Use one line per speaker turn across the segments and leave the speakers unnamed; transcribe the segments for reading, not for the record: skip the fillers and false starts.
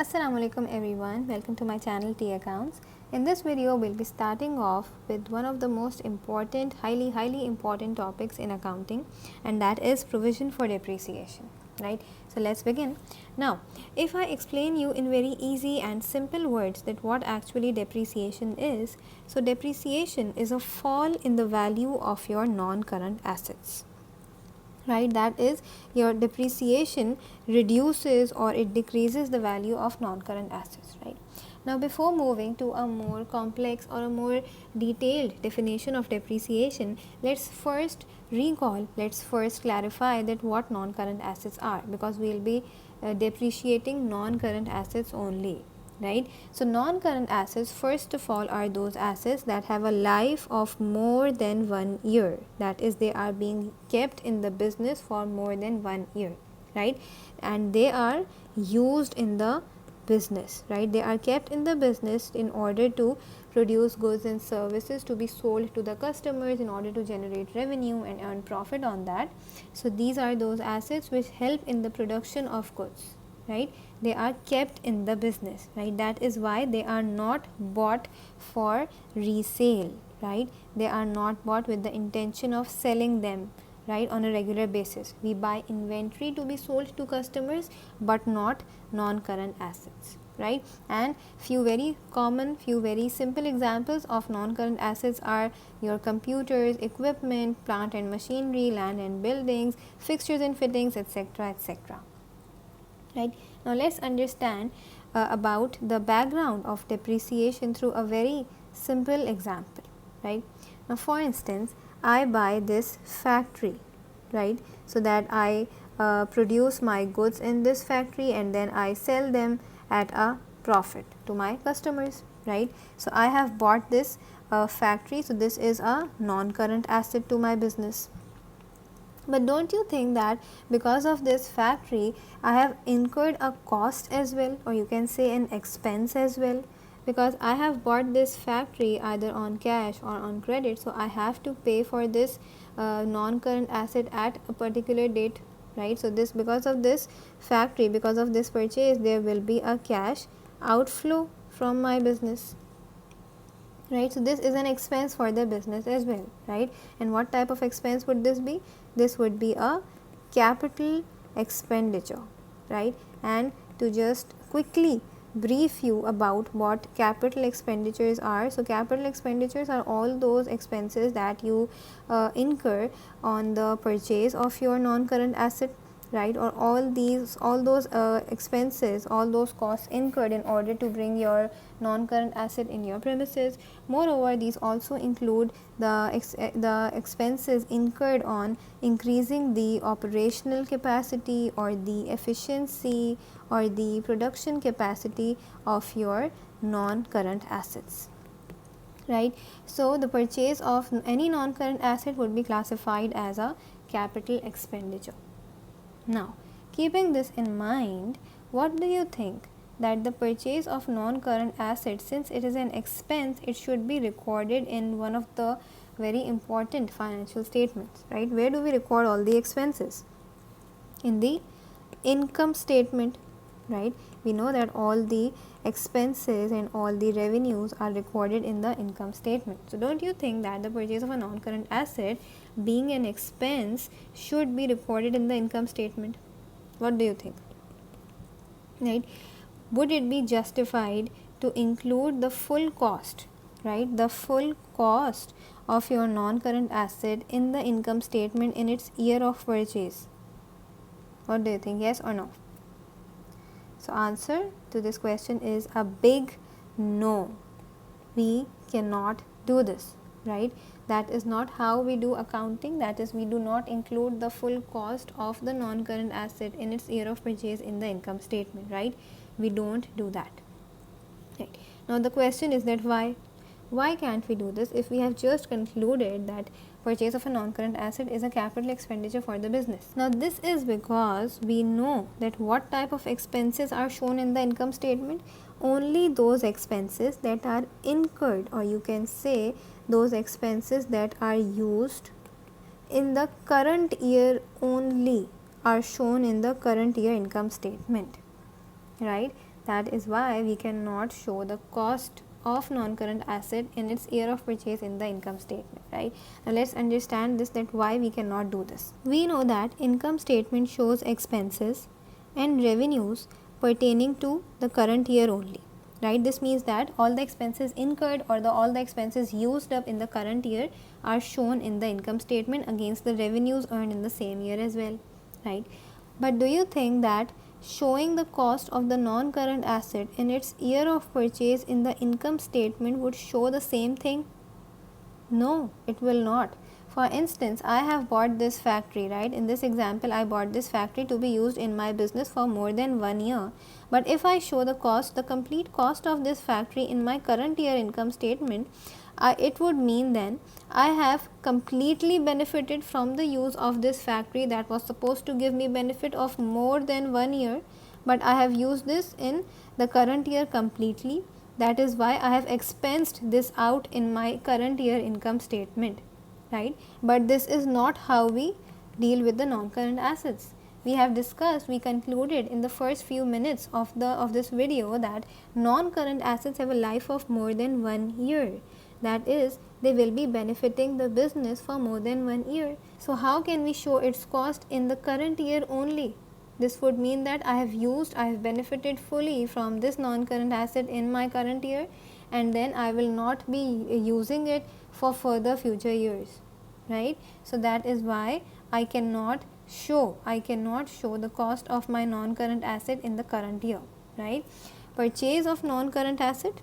Assalamualaikum everyone, welcome to my channel T Accounts. In this video we'll be starting off with one of the most important, highly important topics in accounting, and that is provision for depreciation, right? So let's begin. Now if I explain you in very easy and simple words that what actually depreciation is, so depreciation is a fall in the value of your non-current assets, right? That is, your depreciation reduces or it decreases the value of non-current assets, right? Now before moving to a more complex or a more detailed definition of depreciation, let's first clarify that what non-current assets are, because we will be depreciating non-current assets only, right? So non-current assets first of all are those assets that have a life of more than 1 year, that is, they are being kept in the business for more than 1 year, right? And they are used in the business, right? They are kept in the business in order to produce goods and services to be sold to the customers in order to generate revenue and earn profit on that. So these are those assets which help in the production of goods, right? They are kept in the business, right? That is why they are not bought for resale, right? They are not bought with the intention of selling them, right, on a regular basis. We buy inventory to be sold to customers but not non-current assets, right? And few very simple examples of non-current assets are your computers, equipment, plant and machinery, land and buildings, fixtures and fittings, etc., etc., right? Now let's understand about the background of depreciation through a very simple example, right? Now for instance, I buy this factory, right, so that I produce my goods in this factory and then I sell them at a profit to my customers, right? So I have bought this factory, so this is a non-current asset to my business. But don't you think that because of this factory I have incurred a cost as well, or you can say an expense as well, because I have bought this factory either on cash or on credit, so I have to pay for this non-current asset at a particular date, right? So this, because of this factory, because of this purchase, there will be a cash outflow from my business, right? So this is an expense for the business as well, right? And what type of expense would this be? This would be a capital expenditure, right? And to just quickly brief you about what capital expenditures are. So capital expenditures are all those expenses that you incur on the purchase of your non-current asset, right? Or all those expenses, all those costs incurred in order to bring your non-current asset in your premises. Moreover, these also include the expenses incurred on increasing the operational capacity or the efficiency or the production capacity of your non-current assets, right? So the purchase of any non-current asset would be classified as a capital expenditure. Now, keeping this in mind, what do you think that the purchase of non-current assets, since it is an expense, it should be recorded in one of the very important financial statements, right? Where do we record all the expenses? In the income statement, right? We know that all the expenses and all the revenues are recorded in the income statement. So don't you think that the purchase of a non-current asset, being an expense, should be recorded in the income statement? What do you think, right? Would it be justified to include the full cost, right, the full cost of your non-current asset in the income statement in its year of purchase? What do you think, yes or no? So answer to this question is a big no. We cannot do this, right? That is not how we do accounting. That is, we do not include the full cost of the non-current asset in its year of purchase in the income statement, right? We don't do that, right? Now the question is that why can't we do this if we have just concluded that purchase of a non-current asset is a capital expenditure for the business? Now this is because we know that what type of expenses are shown in the income statement. Only those expenses that are incurred, or you can say those expenses that are used in the current year only, are shown in the current year income statement, right? That is why we cannot show the cost of non-current asset in its year of purchase in the income statement, right? Now let's understand this, that why we cannot do this. We know that income statement shows expenses and revenues pertaining to the current year only, right? This means that all the expenses incurred or all the expenses used up in the current year are shown in the income statement against the revenues earned in the same year as well, right? But do you think that showing the cost of the non-current asset in its year of purchase in the income statement would show the same thing? No, it will not. For instance, I have bought this factory, right? In this example, I bought this factory to be used in my business for more than 1 year. But if I show the cost, the complete cost of this factory in my current year income statement, it would mean then I have completely benefited from the use of this factory that was supposed to give me benefit of more than 1 year, but I have used this in the current year completely. That is why I have expensed this out in my current year income statement, right? But this is not how we deal with the non-current assets. We have discussed, we concluded in the first few minutes of this video that non-current assets have a life of more than 1 year. That is, they will be benefiting the business for more than 1 year. So how can we show its cost in the current year only? This would mean that I have benefited fully from this non-current asset in my current year, and then I will not be using it for further future years, right? So that is why I cannot show the cost of my non-current asset in the current year, right? Purchase of non-current asset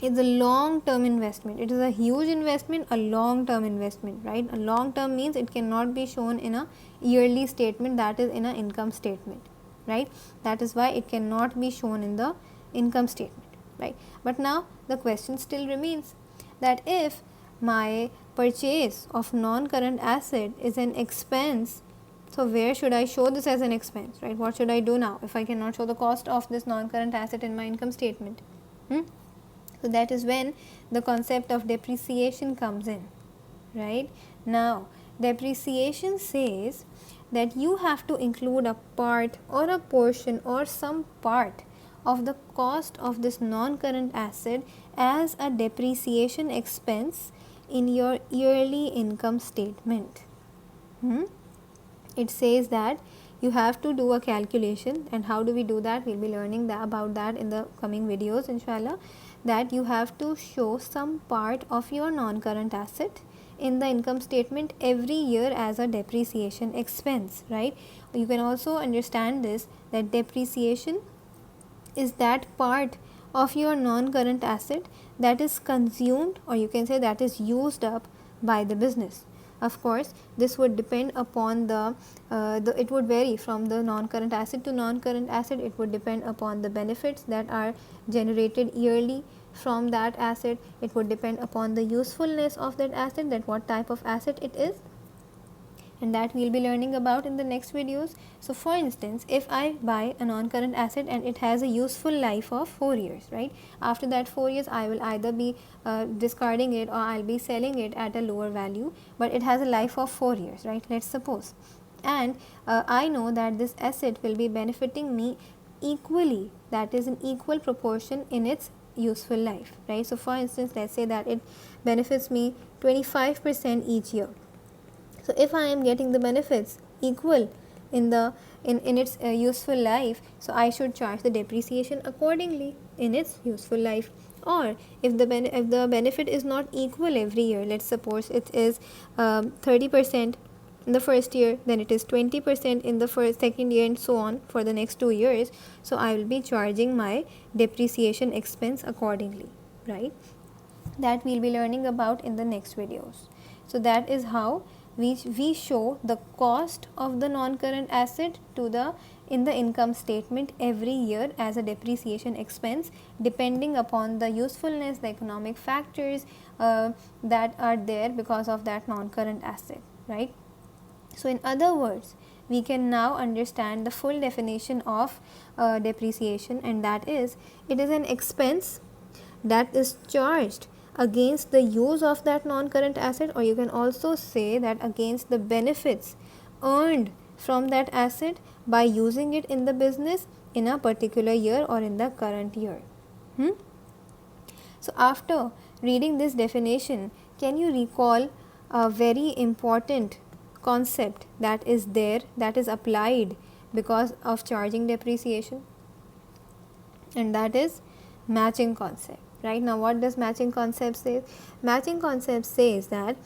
is a long-term investment. It is a huge investment, a long-term investment, right? A long-term means it cannot be shown in a yearly statement, that is in an income statement, right? That is why it cannot be shown in the income statement, right? But now the question still remains that if my purchase of non-current asset is an expense, so where should I show this as an expense, right? What should I do now if I cannot show the cost of this non-current asset in my income statement? So that is when the concept of depreciation comes in, right? Now, depreciation says that you have to include a part or a portion or some part of the cost of this non-current asset as a depreciation expense in your yearly income statement. It says that you have to do a calculation, and how do we do that? We'll be learning about that in the coming videos, inshallah. That you have to show some part of your non-current asset in the income statement every year as a depreciation expense, right? You can also understand this, that depreciation is that part of your non-current asset that is consumed, or you can say that is used up by the business. Of course, this would depend upon it would vary from the non-current asset to non-current asset. It would depend upon the benefits that are generated yearly from that asset. It would depend upon the usefulness of that asset, that what type of asset it is, and that we'll be learning about in the next videos. So for instance, if I buy a non-current asset and it has a useful life of 4 years, right? After that 4 years, I will either be discarding it or I'll be selling it at a lower value, but it has a life of 4 years, right? Let's suppose. And I know that this asset will be benefiting me equally, that is in equal proportion in its useful life, right? So for instance, let's say that it benefits me 25% each year. So if I am getting the benefits equal in its useful life, so I should charge the depreciation accordingly in its useful life. Or if the benefit is not equal every year, let's suppose it is 30% in the first year, then it is 20% in the second year, and so on for the next 2 years. So I will be charging my depreciation expense accordingly, right? That we'll be learning about in the next videos. So that is how we show the cost of the non-current asset in the income statement every year as a depreciation expense, depending upon the usefulness, the economic factors that are there because of that non-current asset, right? So in other words, we can now understand the full definition of depreciation, and that is, it is an expense that is charged against the use of that non-current asset, or you can also say that against the benefits earned from that asset by using it in the business in a particular year or in the current year. So after reading this definition, can you recall a very important concept that is there, that is applied because of charging depreciation? And that is matching concept. Right now, what does matching concept say? Matching concept says that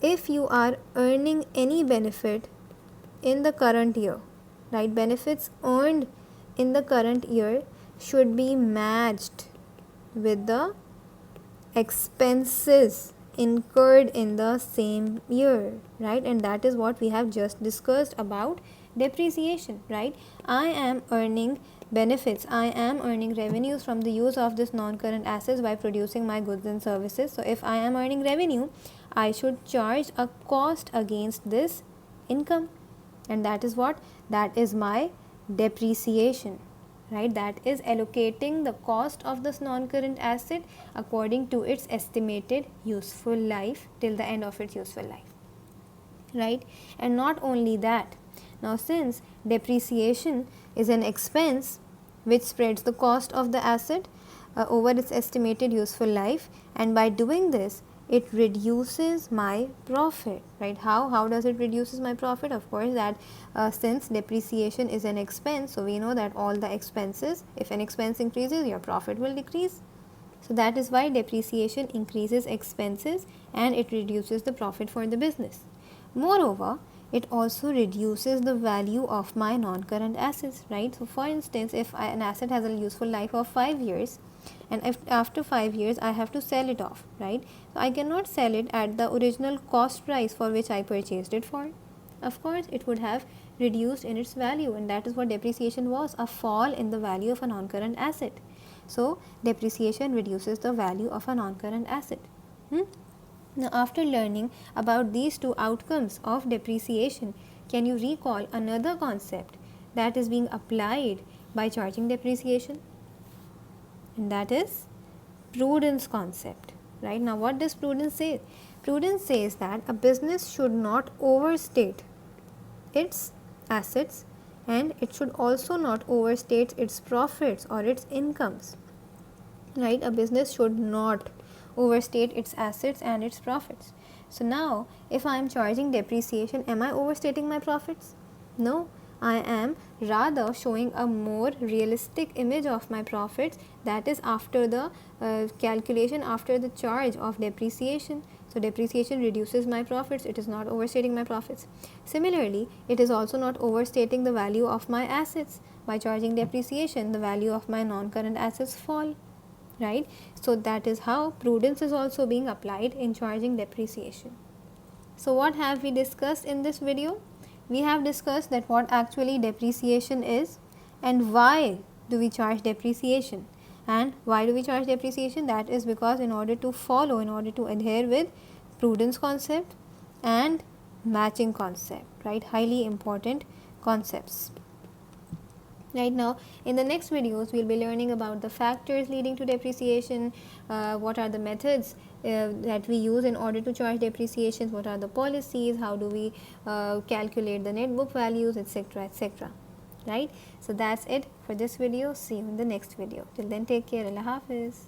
if you are earning any benefit in the current year, right, benefits earned in the current year should be matched with the expenses incurred in the same year, right? And that is what we have just discussed about depreciation, right? I am earning benefits, I am earning revenues from the use of this non-current assets by producing my goods and services. So if I am earning revenue, I should charge a cost against this income, and that is what? That is my depreciation, right? That is allocating the cost of this non-current asset according to its estimated useful life till the end of its useful life, right? And not only that, now since depreciation is an expense which spreads the cost of the asset over its estimated useful life, and by doing this it reduces my profit, right? How does it reduces my profit? Of course, that since depreciation is an expense, so we know that all the expenses, if an expense increases, your profit will decrease. So that is why depreciation increases expenses and it reduces the profit for the business. Moreover, it also reduces the value of my non-current assets, right? So for instance, if an asset has a useful life of 5 years, and if after 5 years I have to sell it off, right? So I cannot sell it at the original cost price for which I purchased it for. Of course, it would have reduced in its value, and that is what depreciation was, a fall in the value of a non-current asset. So depreciation reduces the value of a non-current asset. Now, after learning about these two outcomes of depreciation, can you recall another concept that is being applied by charging depreciation? And that is prudence concept, right? Now, what does prudence say? Prudence says that a business should not overstate its assets, and it should also not overstate its profits or its incomes, right? A business should not overstate its assets and its profits. So now, if I am charging depreciation, am I overstating my profits? No, I am rather showing a more realistic image of my profits, that is after the calculation, after the charge of depreciation. So depreciation reduces my profits, it is not overstating my profits. Similarly, it is also not overstating the value of my assets. By charging depreciation, the value of my non-current assets fall, right? So that is how prudence is also being applied in charging depreciation. So what have we discussed in this video? We have discussed that what actually depreciation is and why do we charge depreciation. And why do we charge depreciation? That is because in order to follow, in order to adhere with prudence concept and matching concept, right? Highly important concepts. Right now, in the next videos, we will be learning about the factors leading to depreciation, what are the methods that we use in order to charge depreciation, what are the policies, how do we calculate the net book values, etc., etc. Right? So that's it for this video. See you in the next video. Till then, take care. Allah Hafiz.